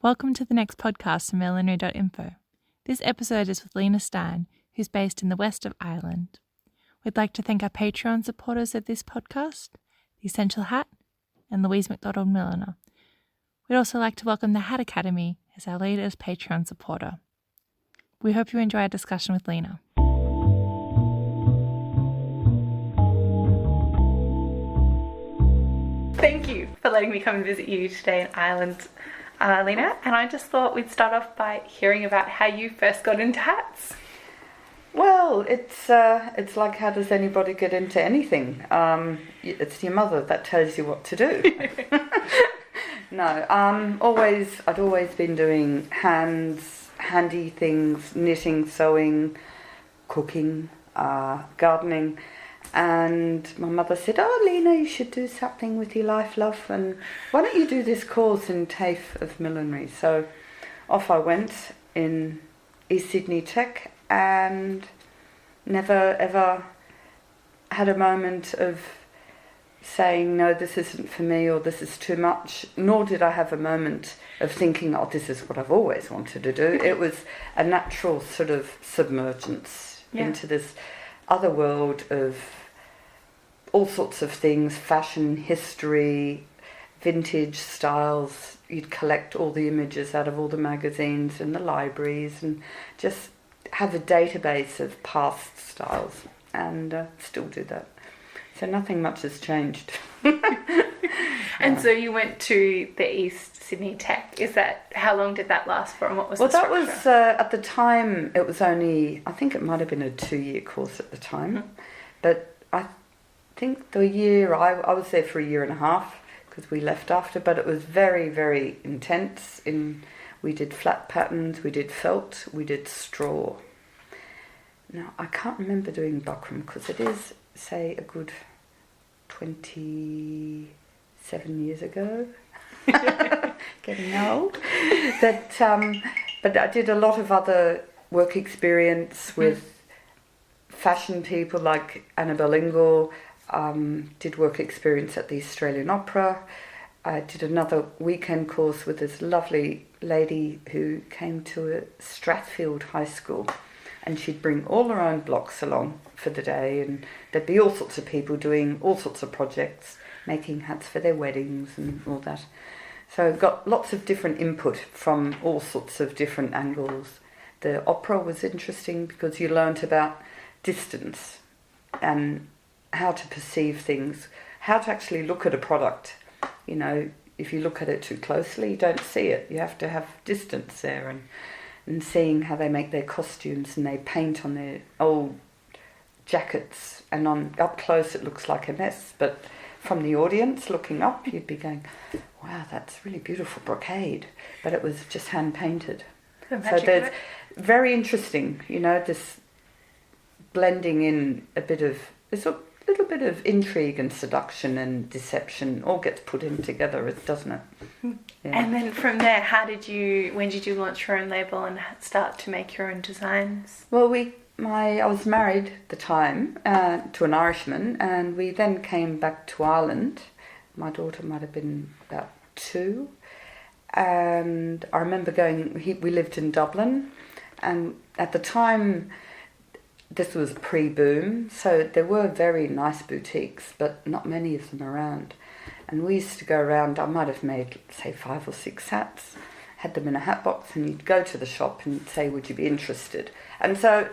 Welcome to the next podcast from Millinery.Info. This episode is with Lina Stein, who's based in the west of Ireland. We'd like to thank our Patreon supporters of this podcast, The Essential Hat and Louise Macdonald Milliner. We'd also like to welcome the Hat Academy as our latest Patreon supporter. We hope you enjoy our discussion with Lina. Thank you for letting me come and visit you today in Ireland, Lina. And I just thought we'd start off by hearing about how you first got into hats. Well, it's like, how does anybody get into anything? It's your mother that tells you what to do. No, I'd always been doing handy things, knitting, sewing, cooking, gardening. And my mother said, "Oh, Lina, you should do something with your life, love, and why don't you do this course in TAFE of millinery?" So off I went in East Sydney Tech and never ever had a moment of saying, no, this isn't for me or this is too much, nor did I have a moment of thinking, oh, this is what I've always wanted to do. It was a natural sort of submergence into this other world of all sorts of things, fashion, history, vintage styles. You'd collect all the images out of all the magazines and the libraries and just have a database of past styles, and still do that. So nothing much has changed. And so you went to the East Sydney Tech. How long did that last for, and what was the structure? Well, that was, at the time, it was only, I think it might have been a 2-year course at the time. Mm-hmm. But I think the year, I was there for 1.5 years because we left after, but it was very, very intense. We did flat patterns, we did felt, we did straw. Now, I can't remember doing buckram because it is, say, a good 27 years ago. Getting old. But I did a lot of other work experience with fashion people like Annabelle Ingall. Did work experience at the Australian Opera. I did another weekend course with this lovely lady who came to Strathfield High School, and she'd bring all her own blocks along for the day, and there'd be all sorts of people doing all sorts of projects, making hats for their weddings and all that. So got lots of different input from all sorts of different angles. The opera was interesting because you learnt about distance and how to perceive things, how to actually look at a product. You know, if you look at it too closely, you don't see it. You have to have distance there, and seeing how they make their costumes and they paint on their old jackets, and up close it looks like a mess, but from the audience looking up you'd be going, wow, that's really beautiful brocade, but it was just hand painted. So there's very interesting, you know, this blending in there's a little bit of intrigue and seduction and deception all gets put in together, doesn't it? Yeah. And then from there, when did you launch your own label and start to make your own designs? Well, I was married at the time to an Irishman, and we then came back to Ireland. My daughter might have been about 2, and I remember we lived in Dublin, and at the time this was pre-boom, so there were very nice boutiques, but not many of them around. And we used to go around, I might have made, say, 5 or 6 hats, had them in a hat box, and you'd go to the shop and say, would you be interested? And so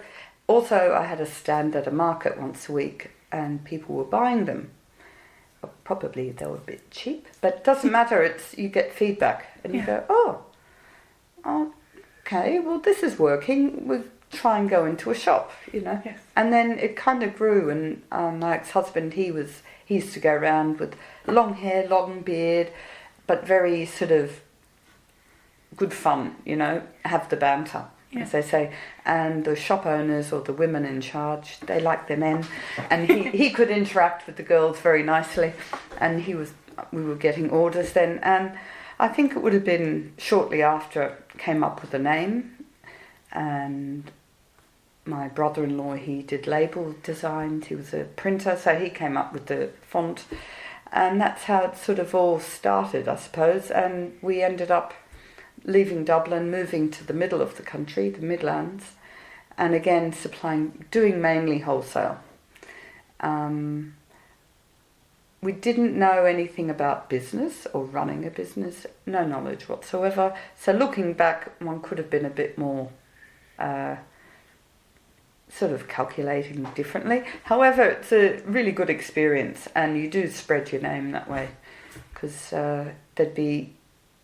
also I had a stand at a market once a week, and people were buying them. Probably they were a bit cheap, but it doesn't matter, you get feedback, and you go, oh, okay, well, this is working, we'll try and go into a shop, you know. Yes. And then it kind of grew, and my ex-husband, he used to go around with long hair, long beard, but very sort of good fun, you know, have the banter, as they say. And the shop owners or the women in charge, they liked the men, and he could interact with the girls very nicely, and we were getting orders then. And I think it would have been shortly after came up with a name, and my brother-in-law, he did label designs, he was a printer, so he came up with the font, and that's how it sort of all started, I suppose. And we ended up leaving Dublin, moving to the middle of the country, the Midlands, and again doing mainly wholesale. We didn't know anything about business or running a business, no knowledge whatsoever. So looking back, one could have been a bit more sort of calculating differently. However, it's a really good experience, and you do spread your name that way, because they'd be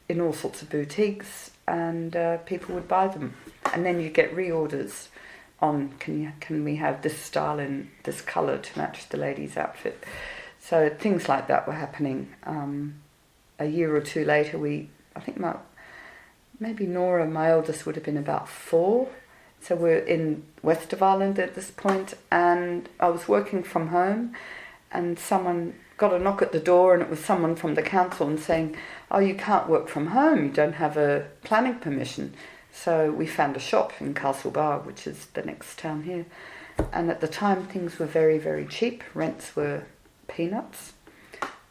in all sorts of boutiques, and people would buy them, and then you get reorders on can we have this style in this colour to match the lady's outfit. So things like that were happening. A year or two later, I think maybe Nora, my oldest, would have been about 4. So we're in west of Ireland at this point, and I was working from home, and someone got a knock at the door, and it was someone from the council and saying, "Oh, you can't work from home, you don't have a planning permission." So we found a shop in Castlebar, which is the next town here. And at the time, things were very, very cheap. Rents were peanuts,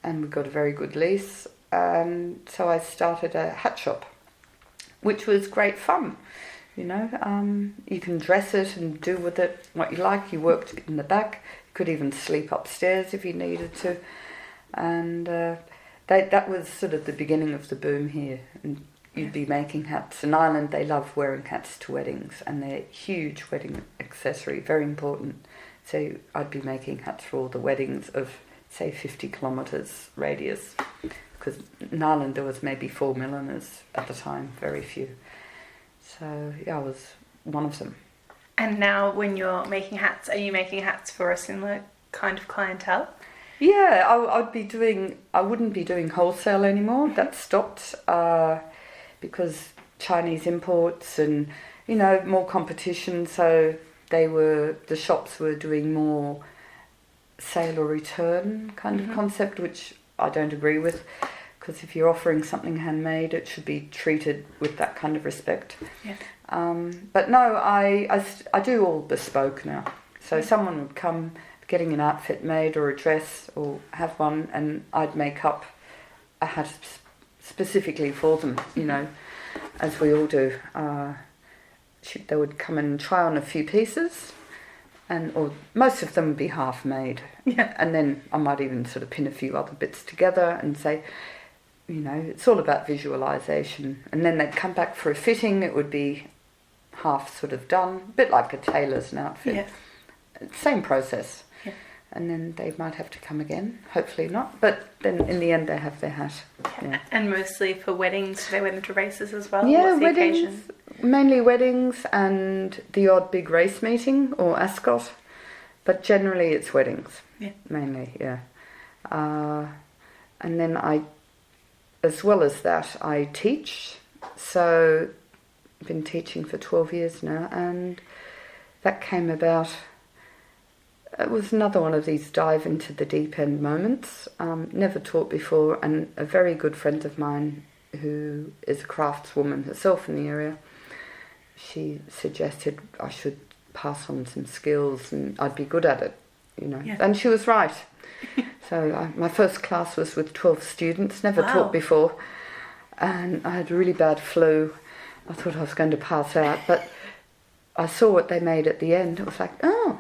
and we got a very good lease. So I started a hat shop, which was great fun. You can dress it and do with it what you like. You worked in the back. You could even sleep upstairs if you needed to. And that was sort of the beginning of the boom here. And you'd be making hats. In Ireland, they love wearing hats to weddings, and they're a huge wedding accessory, very important. So I'd be making hats for all the weddings of, say, 50 kilometres radius. Because in Ireland, there was maybe 4 milliners at the time, very few. So I was one of them. And now when you're making hats, are you making hats for a similar kind of clientele? Yeah, I wouldn't be doing wholesale anymore. That stopped because Chinese imports and, more competition. So the shops were doing more sale or return kind of concept, which I don't agree with. Because if you're offering something handmade, it should be treated with that kind of respect. Yeah. But no, I do all bespoke now. So someone would come getting an outfit made or a dress or have one, and I'd make up a hat specifically for them, as we all do. They would come and try on a few pieces, or most of them would be half made. Yeah. And then I might even sort of pin a few other bits together and say, it's all about visualization. And then they'd come back for a fitting. It would be half sort of done, a bit like a tailor's outfit. Yeah. Same process. Yeah. And then they might have to come again. Hopefully not. But then in the end, they have their hat. Yeah. And mostly for weddings, do they wear them to races as well? Yeah, What's the weddings. occasion? Mainly weddings and the odd big race meeting or ascot. But generally it's weddings. Yeah. Mainly, yeah. And then as well as that, I teach. So I've been teaching for 12 years now, and that came about. It was another one of these dive into the deep end moments. Never taught before, and a very good friend of mine who is a craftswoman herself in the area, she suggested I should pass on some skills and I'd be good at it, Yeah. And she was right. So my first class was with 12 students, never Wow. taught before, and I had a really bad flu. I thought I was going to pass out, but I saw what they made at the end. It was like, oh,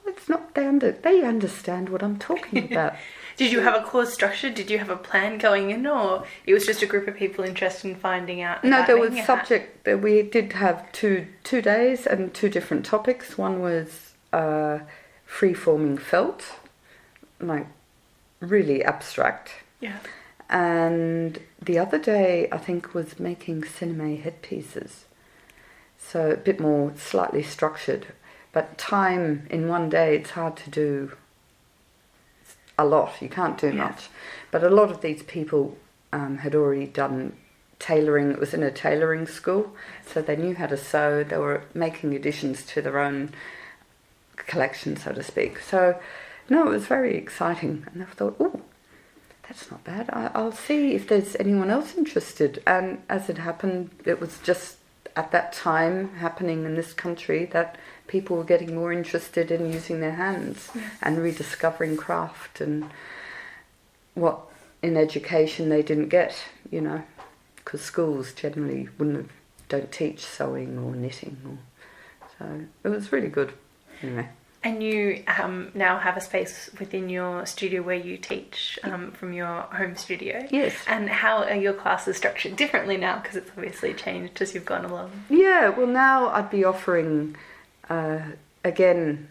it's not they understand what I'm talking about. Did you have a course structure? Did you have a plan going in, or it was just a group of people interested in finding out? No, about there was making a subject that we did have two days and 2 different topics. One was free-forming felt, like really abstract. Yeah. And the other day, I think, was making cinema headpieces. So a bit more slightly structured. But time in one day, it's hard to do a lot. You can't do much. But a lot of these people had already done tailoring. It was in a tailoring school, so they knew how to sew. They were making additions to their own collection, so to speak. So, no, it was very exciting. And I thought, oh, that's not bad. I'll see if there's anyone else interested. And as it happened, it was just at that time happening in this country that people were getting more interested in using their hands and rediscovering craft and what in education they didn't get, because schools generally don't teach sewing or knitting, so it was really good. Anyway. And you now have a space within your studio where you teach from your home studio. Yes. And how are your classes structured differently now? Because it's obviously changed as you've gone along. Yeah, well, now I'd be offering, again,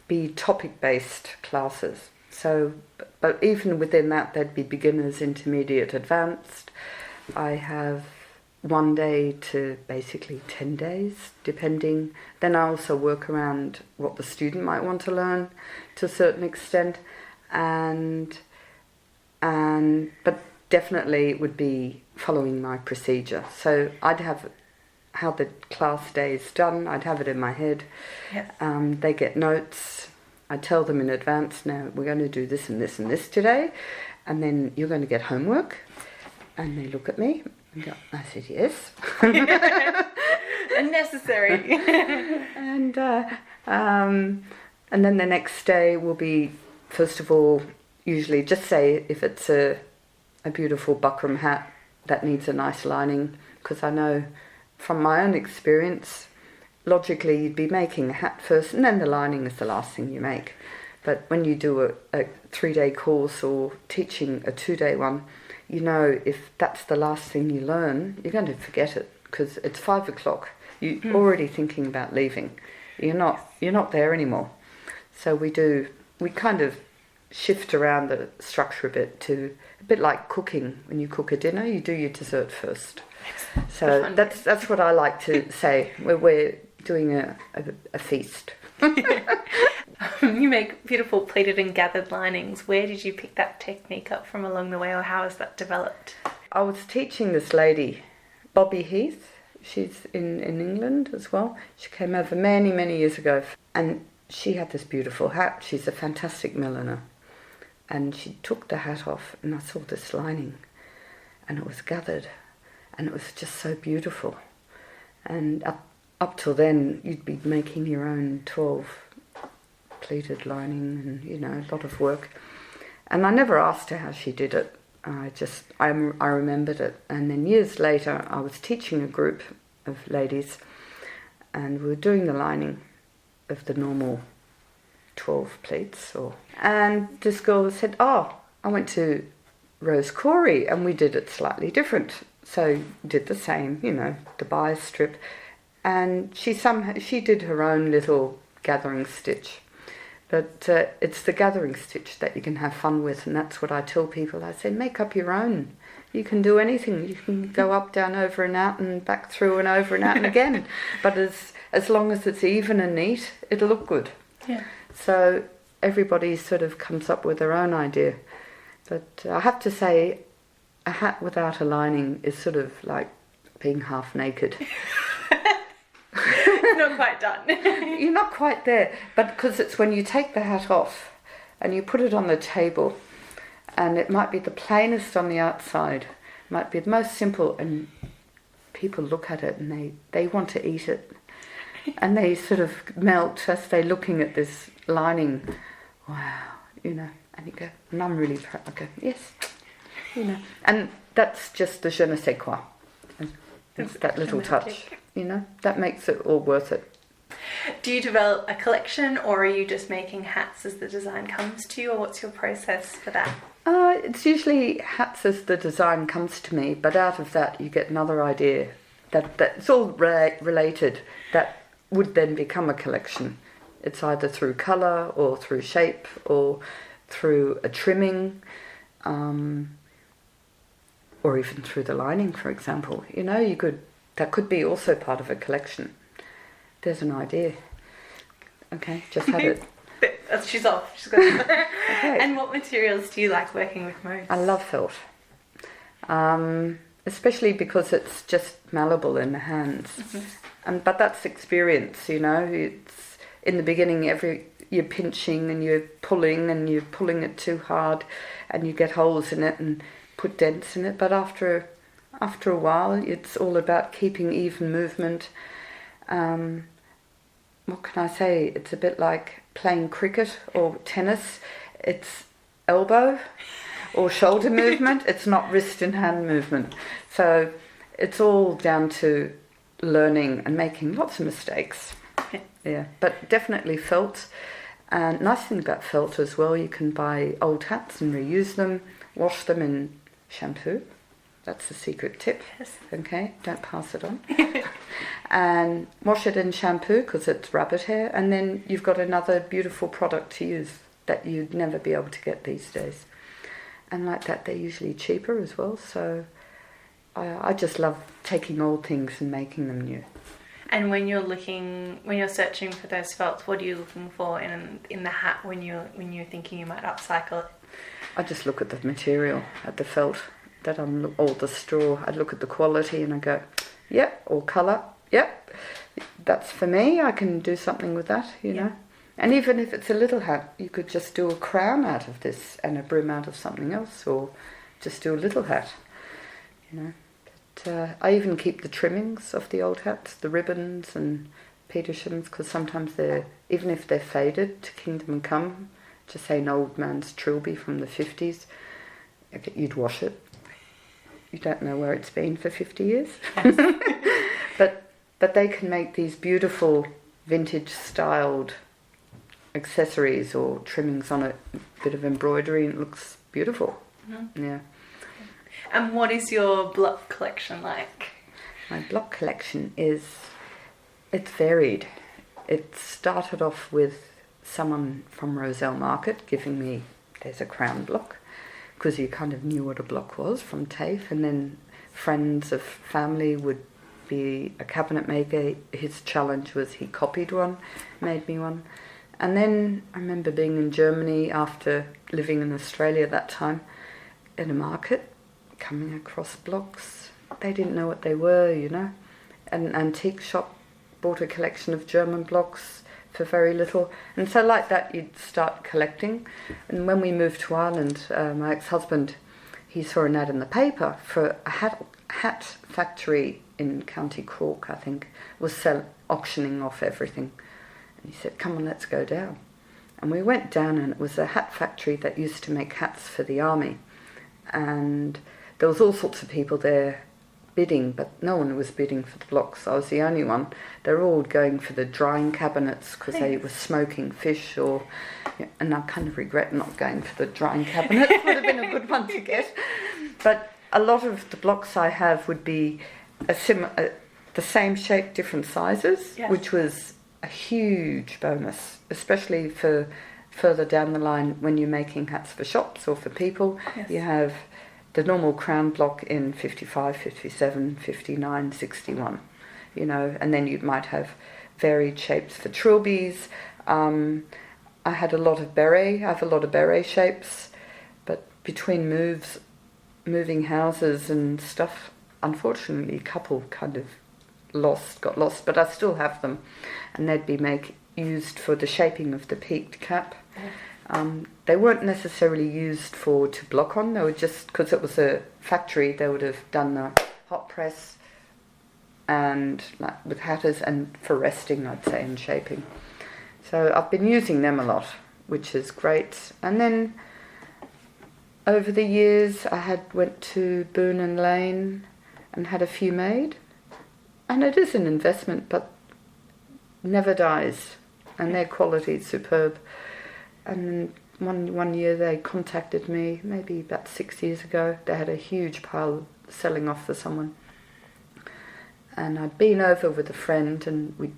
be topic-based classes. So, but even within that, there'd be beginners, intermediate, advanced. I have 1 day to basically 10 days, depending. Then I also work around what the student might want to learn to a certain extent, but definitely it would be following my procedure. So I'd have how the class day is done. I'd have it in my head. Yes. They get notes. I tell them in advance, now we're going to do this and this and this today, and then you're going to get homework. And they look at me. I said, yes. Unnecessary. And then the next day will be, first of all, usually just say if it's a beautiful buckram hat that needs a nice lining, because I know from my own experience, logically you'd be making a hat first and then the lining is the last thing you make. But when you do a 3-day course or teaching a 2-day one, you know, if that's the last thing you learn, you're going to forget it, because it's 5 o'clock. You're already thinking about leaving. You're not there anymore. So we kind of shift around the structure a bit like cooking. When you cook a dinner, you do your dessert first. So that's what I like to say. We're doing a feast. You make beautiful pleated and gathered linings. Where did you pick that technique up from along the way, or how has that developed? I was teaching this lady, Bobby Heath. She's in England as well. She came over many, many years ago, and she had this beautiful hat. She's a fantastic milliner. And she took the hat off, and I saw this lining, and it was gathered, and it was just so beautiful. And up till then, you'd be making your own 12 pleated lining, and a lot of work. And I never asked her how she did it. I remembered it. And then years later, I was teaching a group of ladies, and we were doing the lining of the normal 12 pleats. And this girl said, "Oh, I went to Rose Corey, and we did it slightly different. So did the same, the bias strip." And she did her own little gathering stitch. But it's the gathering stitch that you can have fun with, and that's what I tell people. I say, make up your own. You can do anything. You can go up, down, over and out, and back through and over and out and again. But as long as it's even and neat, it'll look good. Yeah. So everybody sort of comes up with their own idea. But I have to say, a hat without a lining is sort of like being half naked. Not quite done. You're not quite there, but because it's when you take the hat off and you put it on the table, and it might be the plainest on the outside, might be the most simple, and people look at it and they want to eat it, and they sort of melt as they're looking at this lining. Wow, and you go, and I'm really proud. I go, yes, and that's just the je ne sais quoi. It's that little touch. That makes it all worth it. Do you develop a collection, or are you just making hats as the design comes to you, or what's your process for that? It's usually hats as the design comes to me, but out of that you get another idea that's all related, that would then become a collection. It's either through colour or through shape or through a trimming, or even through the lining, for example. That could be also part of a collection. There's an idea. Okay, just had it. She's off. She's got it. Okay. And what materials do you like working with most? I love felt. Especially because it's just malleable in the hands. Mm-hmm. But that's experience, It's in the beginning, you're pinching and you're pulling it too hard, and you get holes in it and put dents in it. But after a while, it's all about keeping even movement. What can I say? It's a bit like playing cricket or tennis. It's elbow or shoulder movement. It's not wrist and hand movement. So it's all down to learning and making lots of mistakes. Yeah, but definitely felt. And nice thing about felt as well, you can buy old hats and reuse them, wash them in shampoo. That's the secret tip. Yes. Okay, don't pass it on. And wash it in shampoo because it's rabbit hair, and then you've got another beautiful product to use that you'd never be able to get these days. And like that, they're usually cheaper as well. So I just love taking old things and making them new. And when you're searching for those felts, what are you looking for in the hat when you're thinking you might upcycle it? I just look at the material, at the felt that or the straw. I look at the quality and I go, yep, or colour, yep, that's for me. I can do something with that, you know. And even if it's a little hat, you could just do a crown out of this and a brim out of something else, or just do a little hat, you know. But I even keep the trimmings of the old hats, the ribbons and Petershams, because sometimes even if they're faded to Kingdom Come, just say an old man's trilby from the 50s, you'd wash it. You don't know where it's been for 50 years. Yes. But they can make these beautiful vintage styled accessories or trimmings on it, a bit of embroidery, and it looks beautiful. Mm-hmm. Yeah. And what is your block collection like? My block collection it's varied. It started off with someone from Roselle Market giving me, there's a crown block, because you kind of knew what a block was from TAFE, and then friends of family would be a cabinet maker. His challenge was he copied one, made me one. And then I remember being in Germany after living in Australia at that time, in a market, coming across blocks. They didn't know what they were, you know. An antique shop bought a collection of German blocks for very little. And so like that, you'd start collecting. And when we moved to Ireland, my ex-husband, he saw an ad in the paper for a hat factory in County Cork, I think, was auctioning off everything. And he said, come on, let's go down. And we went down, and it was a hat factory that used to make hats for the army. And there was all sorts of people there bidding, but no one was bidding for the blocks. I was the only one. They were all going for the drying cabinets because they were smoking fish, and I kind of regret not going for the drying cabinet. It would have been a good one to get. But a lot of the blocks I have would be the same shape, different sizes, yes, which was a huge bonus, especially for further down the line when you're making hats for shops or for people. Yes. You have the normal crown block in 55, 57, 59, 61, you know, and then you might have varied shapes for trilbies. I have a lot of beret shapes, but between moving houses and stuff, unfortunately a couple kind of got lost, but I still have them, and they'd be used for the shaping of the peaked cap. They weren't necessarily used to block on. They were just, because it was a factory, they would have done the hot press and like with hatters, and for resting, I'd say, and shaping. So I've been using them a lot, which is great. And then over the years I went to Boone and Lane and had a few made, and it is an investment, but never dies, and their quality is superb. And one year they contacted me, maybe about 6 years ago. They had a huge pile selling off for someone. And I'd been over with a friend and we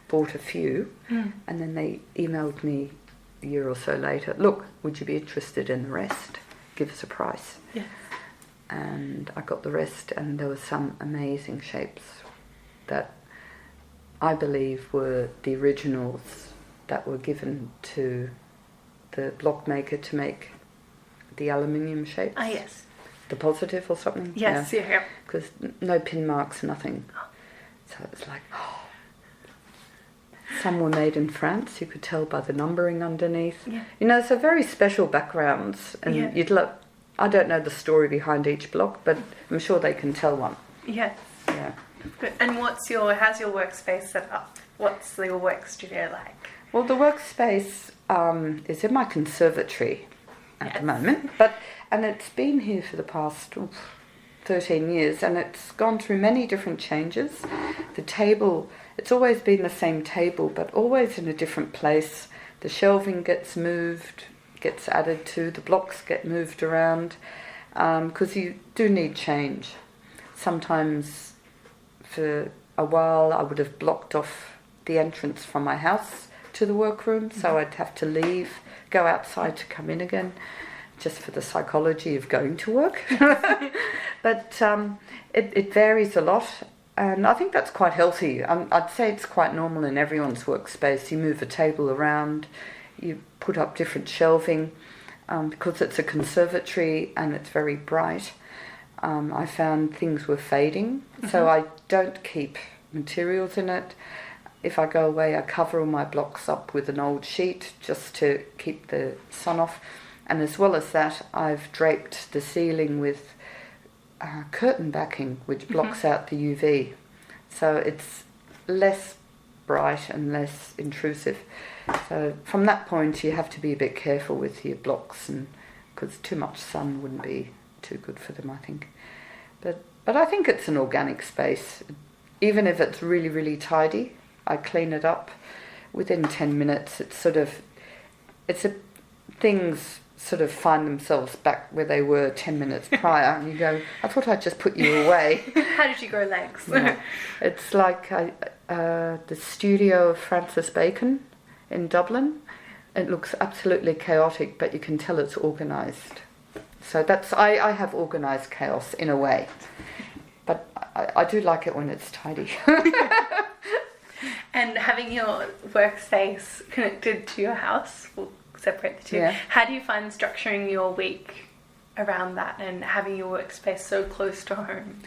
bought a few. Mm. And then they emailed me a year or so later, look, would you be interested in the rest? Give us a price. Yes. And I got the rest, and there were some amazing shapes that I believe were the originals that were given to the block maker to make the aluminium shapes. Ah, yes. The positive or something? Yes, yeah. Because no pin marks, nothing. So it was like, some were made in France, you could tell by the numbering underneath. Yeah. You know, so very special backgrounds, and you'd love, I don't know the story behind each block, but I'm sure they can tell one. Yes. Yeah. Good. And how's your workspace set up? What's your work studio like? Well, the workspace is in my conservatory at the moment, and it's been here for the past 13 years, and it's gone through many different changes. The table, it's always been the same table, but always in a different place. The shelving gets moved, gets added to, the blocks get moved around, because you do need change. Sometimes for a while I would have blocked off the entrance from my house to the workroom, so I'd have to leave, go outside to come in again, just for the psychology of going to work. But it varies a lot, and I think that's quite healthy. I'd say it's quite normal in everyone's workspace. You move a table around, you put up different shelving, because it's a conservatory and it's very bright. I found things were fading, so I don't keep materials in it. If I go away, I cover all my blocks up with an old sheet just to keep the sun off. And as well as that, I've draped the ceiling with curtain backing, which blocks out the UV. So it's less bright and less intrusive. So from that point, you have to be a bit careful with your blocks, and because too much sun wouldn't be too good for them, I think. But I think it's an organic space. Even if it's really, really tidy, I clean it up within 10 minutes. Things sort of find themselves back where they were 10 minutes prior, and you go, I thought I'd just put you away. How did you grow legs? No. It's like the studio of Francis Bacon in Dublin. It looks absolutely chaotic, but you can tell it's organised. So I have organised chaos in a way, but I do like it when it's tidy. And having your workspace connected to your house will separate the two. Yeah. How do you find structuring your week around that and having your workspace so close to home?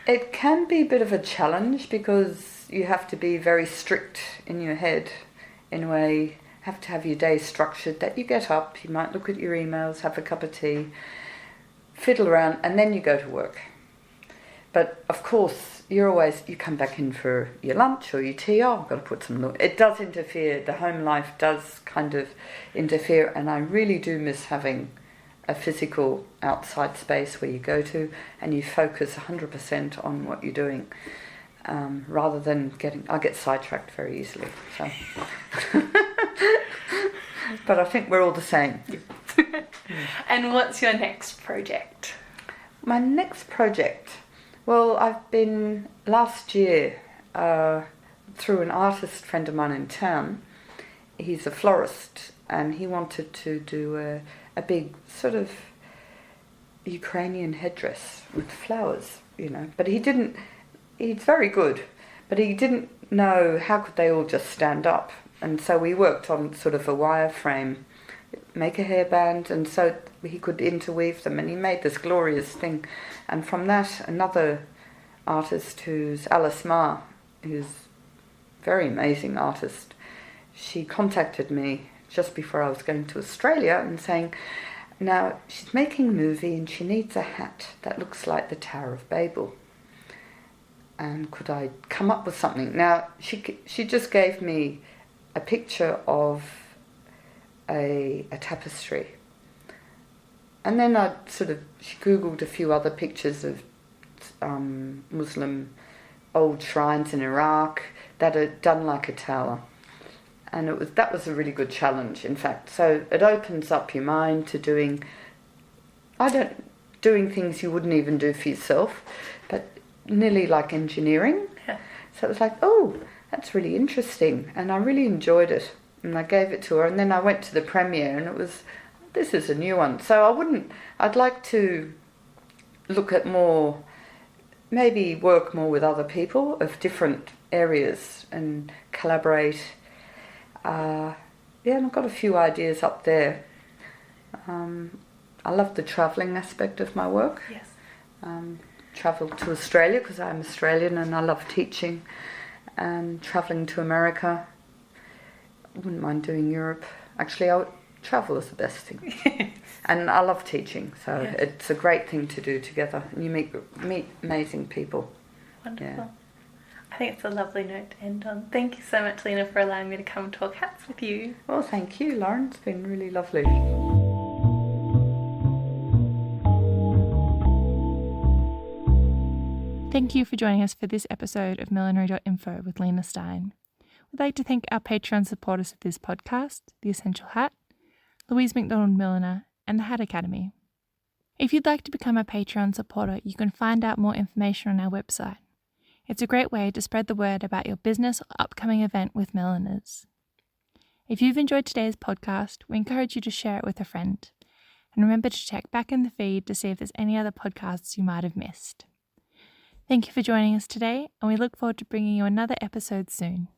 It can be a bit of a challenge because you have to be very strict in your head. In a way, have to have your day structured, that you get up, you might look at your emails, have a cup of tea, fiddle around, and then you go to work. But of course, you come back in for your lunch or your tea. Oh, I've got to put some. It does interfere. The home life does kind of interfere, and I really do miss having a physical outside space where you go to and you focus 100% on what you're doing, rather than I get sidetracked very easily. So, but I think we're all the same. And what's your next project? My next project. Well, I've been last year through an artist friend of mine in town. He's a florist, and he wanted to do a big sort of Ukrainian headdress with flowers, But he's very good, but he didn't know how could they all just stand up. And so we worked on sort of a wire frame, make a hairband, and so he could interweave them, and he made this glorious thing. And from that, another artist who's Alice Ma, who's a very amazing artist, she contacted me just before I was going to Australia and saying, now she's making a movie and she needs a hat that looks like the Tower of Babel. And could I come up with something? Now, she just gave me a picture of a tapestry. And then she Googled a few other pictures of Muslim old shrines in Iraq that are done like a tower. And that was a really good challenge, in fact. So it opens up your mind to doing things you wouldn't even do for yourself, but nearly like engineering. Yeah. So it was like, oh, that's really interesting. And I really enjoyed it. And I gave it to her. And then I went to the premiere, and this is a new one. So I'd like to look at more, maybe work more with other people of different areas and collaborate. And I've got a few ideas up there. I love the travelling aspect of my work. Yes. Travelled to Australia because I'm Australian and I love teaching, and travelling to America. I wouldn't mind doing Europe. Actually, travel is the best thing. Yes. And I love teaching, so yes. It's a great thing to do together. And you meet amazing people. Wonderful. Yeah. I think it's a lovely note to end on. Thank you so much, Lina, for allowing me to come talk hats with you. Well, thank you, Lauren. It's been really lovely. thank you for joining us for this episode of Millinery.Info with Lina Stein. We'd like to thank our Patreon supporters of this podcast, The Essential Hat, Louise Macdonald Milliner, and The Hat Academy. If you'd like to become a Patreon supporter, you can find out more information on our website. It's a great way to spread the word about your business or upcoming event with Milliners. If you've enjoyed today's podcast, we encourage you to share it with a friend. And remember to check back in the feed to see if there's any other podcasts you might have missed. Thank you for joining us today, and we look forward to bringing you another episode soon.